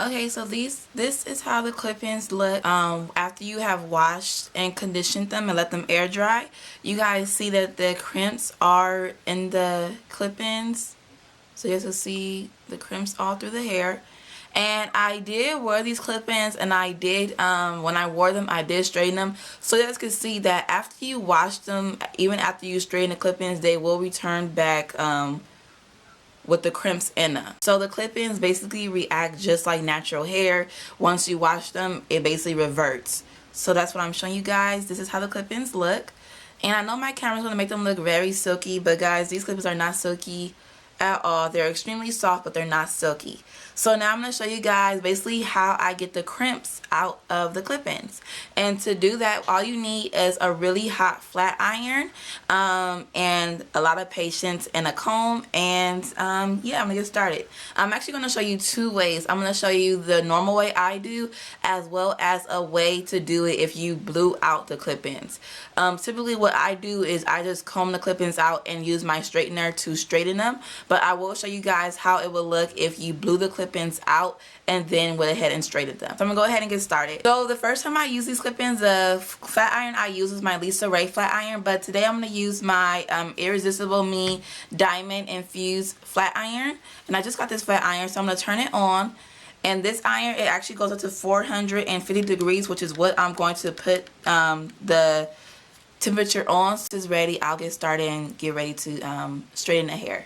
Okay, so this is how the clip-ins look after you have washed and conditioned them and let them air dry. You guys see that the crimps are in the clip-ins. So you guys can see the crimps all through the hair. And I did wear these clip-ins, and I did, when I wore them, I did straighten them. So you guys can see that after you wash them, even after you straighten the clip-ins, they will return back with the crimps in them. So the clip-ins basically react just like natural hair. Once you wash them, it basically reverts. So that's what I'm showing you guys. This is how the clip-ins look. And I know my camera's going to make them look very silky, but guys, these clip-ins are not silky at all. They're extremely soft, but they're not silky. So now I'm going to show you guys basically how I get the crimps out of the clip-ins. And to do that, all you need is a really hot flat iron and a lot of patience and a comb. And yeah, I'm going to get started. I'm actually going to show you two ways. I'm going to show you the normal way I do, as well as a way to do it if you blew out the clip-ins. Typically what I do is I just comb the clip-ins out and use my straightener to straighten them. But I will show you guys how it will look if you blew the clip-ins out and then went ahead and straightened them. So I'm gonna go ahead and get started. So the first time I use these clip-ins, the flat iron I use is my Lisa Ray flat iron, but today I'm gonna use my Irresistible Me Diamond Infused flat iron. And I just got this flat iron, so I'm gonna turn it on. And this iron, it actually goes up to 450 degrees, which is what I'm going to put the temperature on. Once it's ready, I'll get started and get ready to straighten the hair.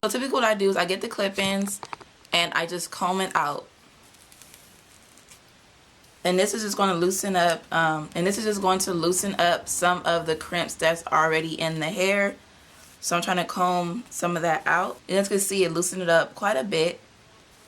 So typically what I do is I get the clip-ins and I just comb it out. And this is just going to loosen up, some of the crimps that's already in the hair. So I'm trying to comb some of that out. And as you can see, it loosened it up quite a bit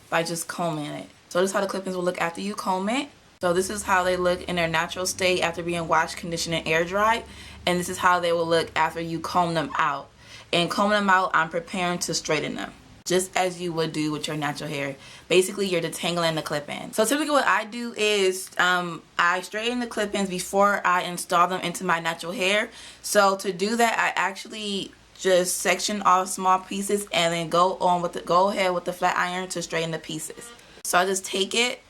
by just combing it. So this is how the clip-ins will look after you comb it. So this is how they look in their natural state after being washed, conditioned, and air dried. And this is how they will look after you comb them out. And combing them out, I'm preparing to straighten them, just as you would do with your natural hair. Basically, you're detangling the clip-in. So typically what I do is I straighten the clip-ins before I install them into my natural hair. So to do that, I actually just section off small pieces and then go ahead with the flat iron to straighten the pieces. So I just take it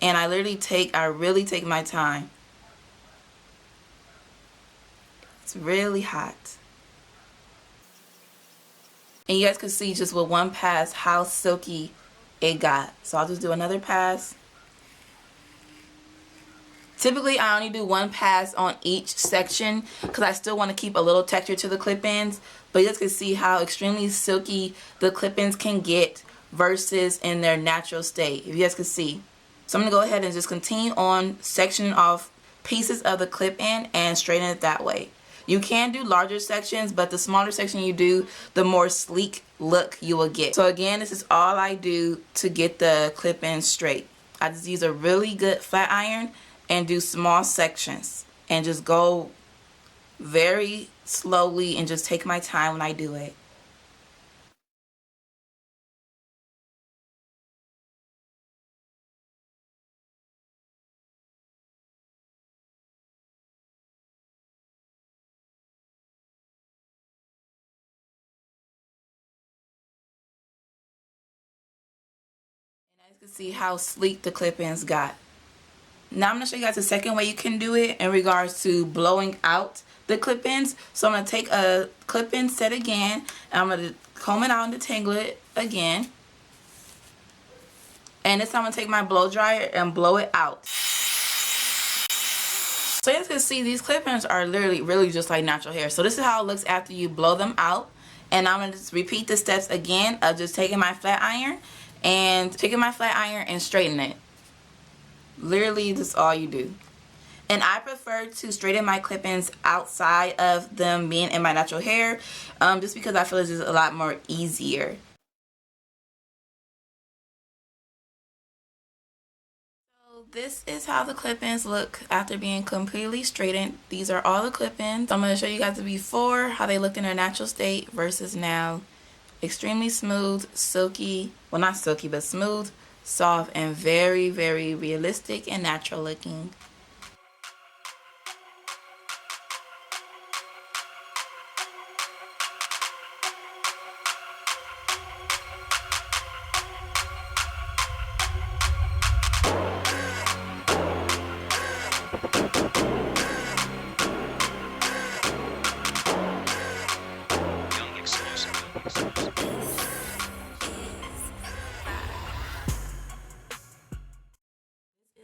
and I really take my time. It's really hot. And you guys can see just with one pass how silky it got. So I'll just do another pass. Typically I only do one pass on each section because I still want to keep a little texture to the clip-ins. But you guys can see how extremely silky the clip-ins can get versus in their natural state, if you guys can see. So I'm going to go ahead and just continue on sectioning off pieces of the clip-in and straighten it that way. You can do larger sections, but the smaller section you do, the more sleek look you will get. So again, this is all I do to get the clip-in straight. I just use a really good flat iron and do small sections and just go very slowly and just take my time when I do it. As you can see how sleek the clip-ins got. Now I'm going to show you guys the second way you can do it in regards to blowing out the clip-ins. So I'm going to take a clip-in set again, and I'm going to comb it out and detangle it again. And this time I'm going to take my blow dryer and blow it out. So as you can see, these clip-ins are literally really just like natural hair. So this is how it looks after you blow them out. And I'm going to just repeat the steps again of just taking my flat iron and straighten it. Literally, that's all you do. And I prefer to straighten my clip-ins outside of them being in my natural hair, just because I feel it's just a lot more easier. So this is how the clip-ins look after being completely straightened. These are all the clip-ins. I'm going to show you guys the before, how they looked in their natural state versus now. Extremely smooth, silky, well not silky, but smooth, soft, and very, very realistic and natural looking. Is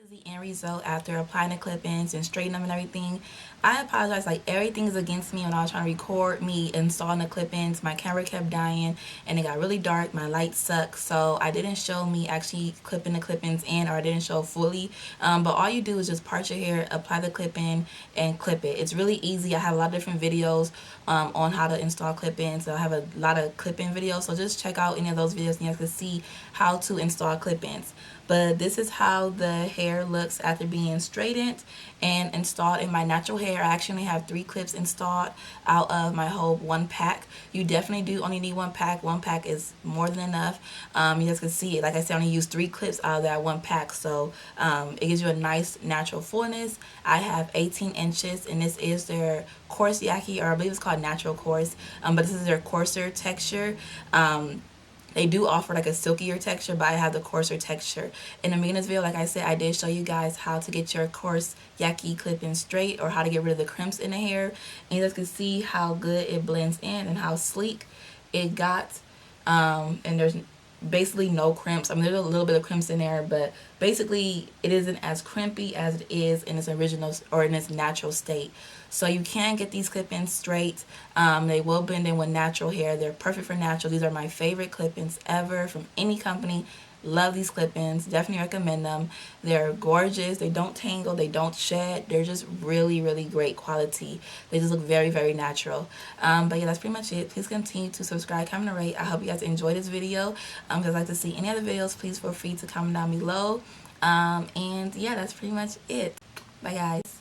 the end result after applying the clip-ins and straightening them and everything. I apologize, like everything is against me when I was trying to record me installing the clip-ins. My camera kept dying and it got really dark. My light sucked, so I didn't show me actually clipping the clip-ins in, or I didn't show fully. But all you do is just part your hair, apply the clip-in, and clip it. It's really easy. I have a lot of different videos on how to install clip-ins. So I have a lot of clip-in videos, so just check out any of those videos and you guys can see how to install clip-ins. But this is how the hair looks after being straightened and installed in my natural hair. I actually have 3 clips installed out of my whole 1 pack. You definitely do only need 1 pack. 1 pack is more than enough. You guys can see it. Like I said, I only used 3 clips out of that 1 pack. So it gives you a nice natural fullness. I have 18 inches and this is their Coarse Yaki, or I believe it's called Natural Coarse. But this is their coarser texture. They do offer like a silkier texture, but I have the coarser texture. In the beginning of this video, like I said, I did show you guys how to get your Coarse Yaki clip-in straight, or how to get rid of the crimps in the hair. And you guys can see how good it blends in and how sleek it got. And there's basically no crimps. I mean, there's a little bit of crimps in there, but basically it isn't as crimpy as it is in its original or in its natural state. So you can get these clip-ins straight. They will blend in with natural hair. They're perfect for natural. These are my favorite clip-ins ever from any company. Love these clip-ins. Definitely recommend them. They're gorgeous. They don't tangle. They don't shed. They're just really, really great quality. They just look very, very natural. But yeah, that's pretty much it. Please continue to subscribe, comment, and rate. I hope you guys enjoyed this video. If you'd like to see any other videos, please feel free to comment down below. And yeah, that's pretty much it. Bye, guys.